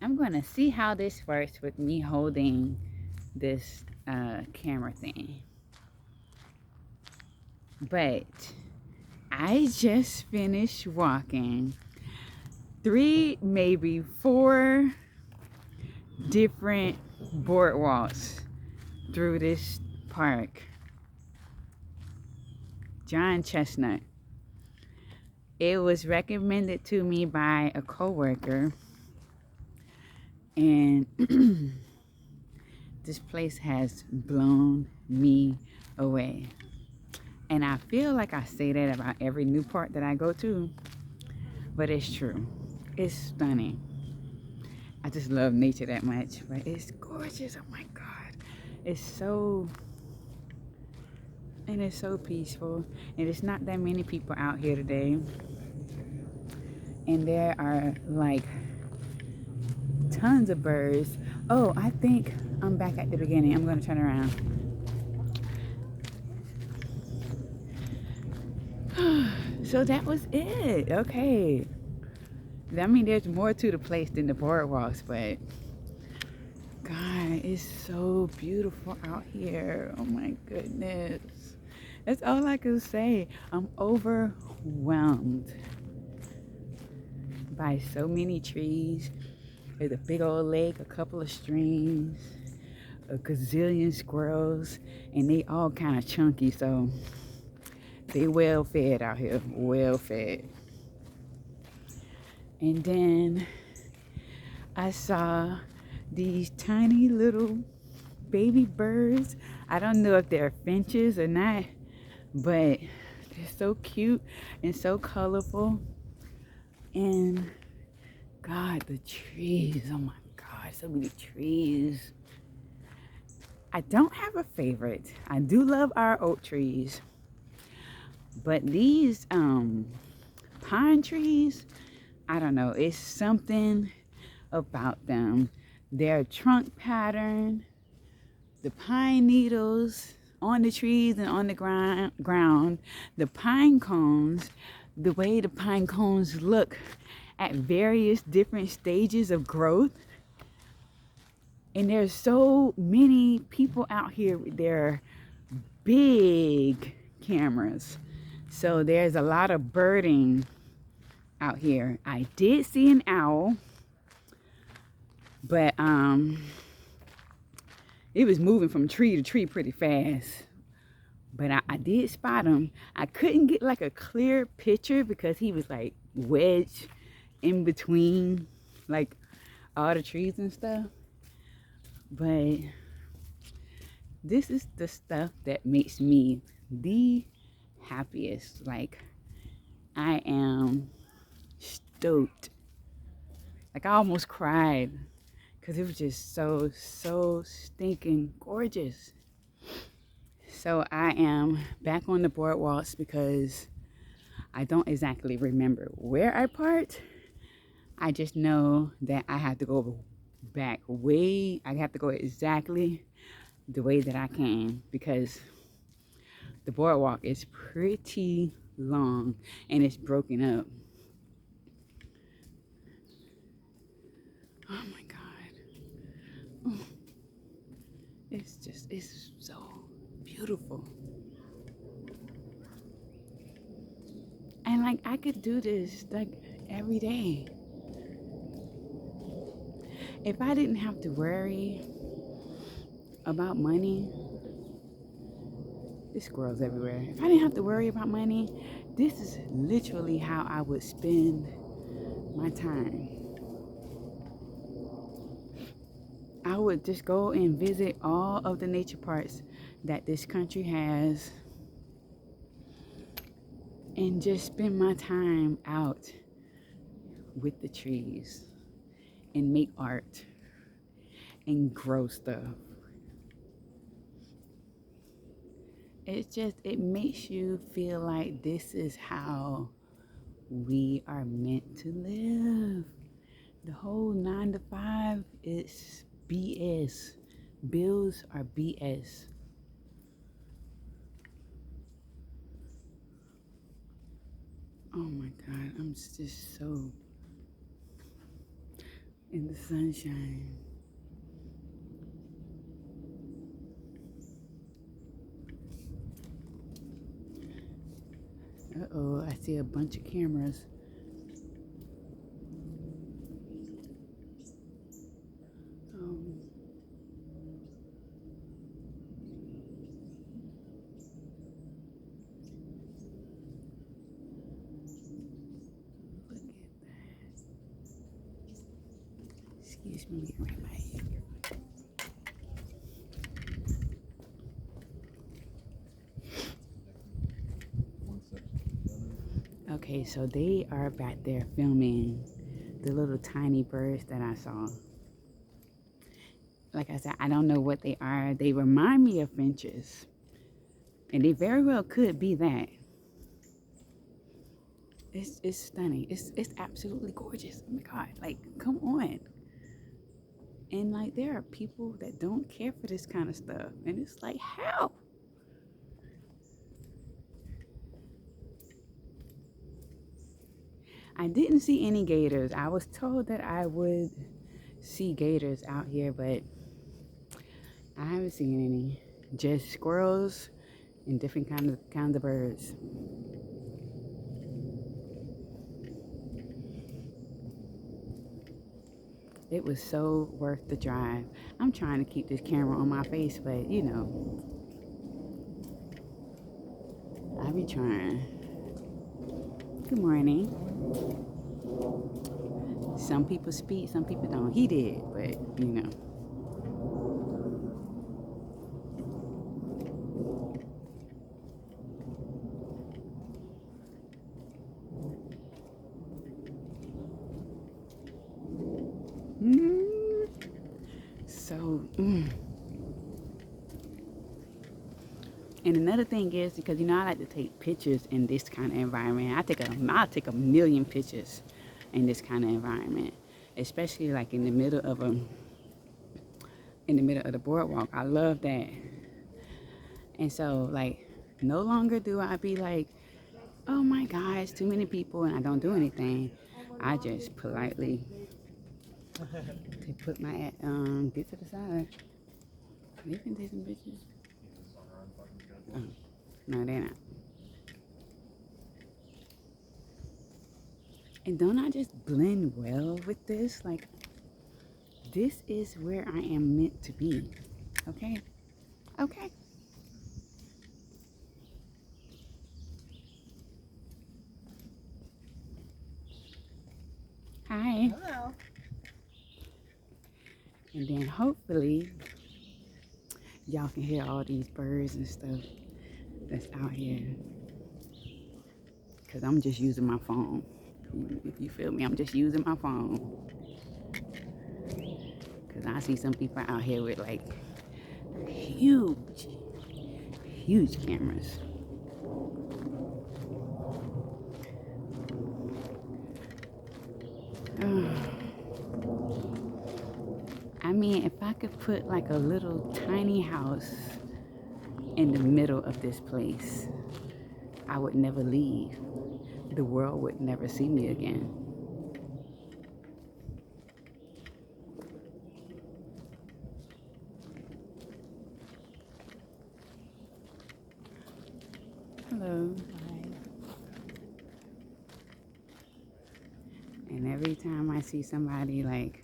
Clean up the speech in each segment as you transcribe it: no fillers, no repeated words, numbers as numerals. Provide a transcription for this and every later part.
I'm going to see how this works with me holding this camera thing. But I just finished walking 3, maybe 4 different boardwalks through this park. John Chestnut. It was recommended to me by a coworker, and this place has blown me away. And I feel like I say that about every new park that I go to, but it's true. It's stunning. I just love nature that much, but it's gorgeous. Oh my God. It's so, and it's so peaceful. And it's not that many people out here today. And there are like tons of birds. Oh, I think I'm back at the beginning. I'm gonna turn around. So that was it. Okay. I mean, there's more to the place than the boardwalks, but God, it's so beautiful out here. Oh my goodness. That's all I can say. I'm overwhelmed by so many trees. There's a big old lake, a couple of streams, a gazillion squirrels, and they all kind of chunky, so they well fed out here, well fed. And then I saw these tiny little baby birds. I don't know if they're finches or not, but they're so cute and so colorful. And God, the trees, oh my God, so many trees. I don't have a favorite. I do love our oak trees, but these pine trees, I don't know, it's something about them. Their trunk pattern, the pine needles on the trees and on the ground, the pine cones, the way the pine cones look at various different stages of growth. And there's so many people out here with their big cameras. So there's a lot of birding out here. I did see an owl, but it was moving from tree to tree pretty fast. But I did spot him. I couldn't get like a clear picture because he was like wedged in between like all the trees and stuff. But this is the stuff that makes me the happiest. Like, I am stoked. Like, I almost cried because it was just so stinking gorgeous. So I am back on the boardwalks because I don't exactly remember where I parked. I just know that I have to go back I have to go exactly the way that I came because the boardwalk is pretty long and it's broken up. Oh my God. Oh, it's so beautiful. And like, I could do this like every day. If I didn't have to worry about money, there's squirrels everywhere. If I didn't have to worry about money, this is literally how I would spend my time. I would just go and visit all of the nature parks that this country has and just spend my time out with the trees and make art and grow stuff. It makes you feel like this is how we are meant to live. The whole 9 to 5 is BS. Bills are BS. Oh my God, I'm just so in the sunshine. Uh-oh, I see a bunch of cameras. Um, Look at that. Excuse me, get right by here. Okay, so they are back there filming the little tiny birds that I saw. Like I said, I don't know what they are. They remind me of finches. And they very well could be that. It's stunning. It's absolutely gorgeous. Oh my God, like, come on. And like, there are people that don't care for this kind of stuff. And it's like, how? I didn't see any gators. I was told that I would see gators out here, but I haven't seen any. Just squirrels and different kinds of birds. It was so worth the drive. I'm trying to keep this camera on my face, but you know, I be trying. Good morning. Some people speak, some people don't. He did, but you know. So, and another thing is, because you know I like to take pictures in this kind of environment. I'll take a million pictures in this kind of environment, especially like in the middle of the boardwalk. I love that. And so, like, no longer do I be like, oh my gosh, too many people, and I don't do anything. I just politely put my get to the side. You can take some pictures. Oh, no, they're not. And don't I just blend well with this? Like, this is where I am meant to be. Okay? Okay. Hi. Hello. And then hopefully y'all can hear all these birds and stuff that's out here. Because I'm just using my phone. If you feel me, I'm just using my phone. Because I see some people out here with like huge cameras. I mean, if I could put like a little tiny house in the middle of this place, I would never leave. The world would never see me again. Hello. Hi. And every time I see somebody like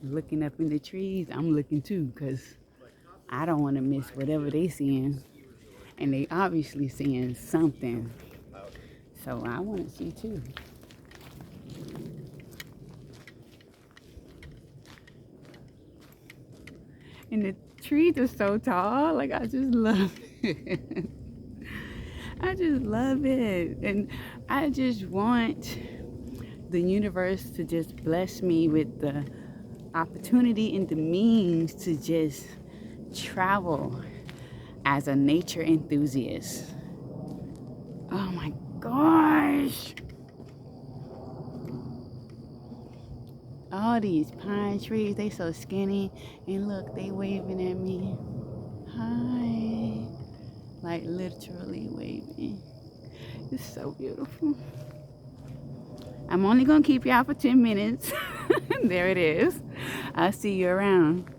looking up in the trees, I'm looking too, because I don't want to miss whatever they seeing. And they obviously seeing something. So I want to see too. And the trees are so tall. Like, I just love it. I just love it. And I just want the universe to just bless me with the opportunity and the means to just travel as a nature enthusiast. Oh my gosh. All these pine trees, they so skinny. And look, they waving at me. Hi. Like literally waving. It's so beautiful. I'm only gonna keep y'all for 10 minutes. There it is. I'll see you around.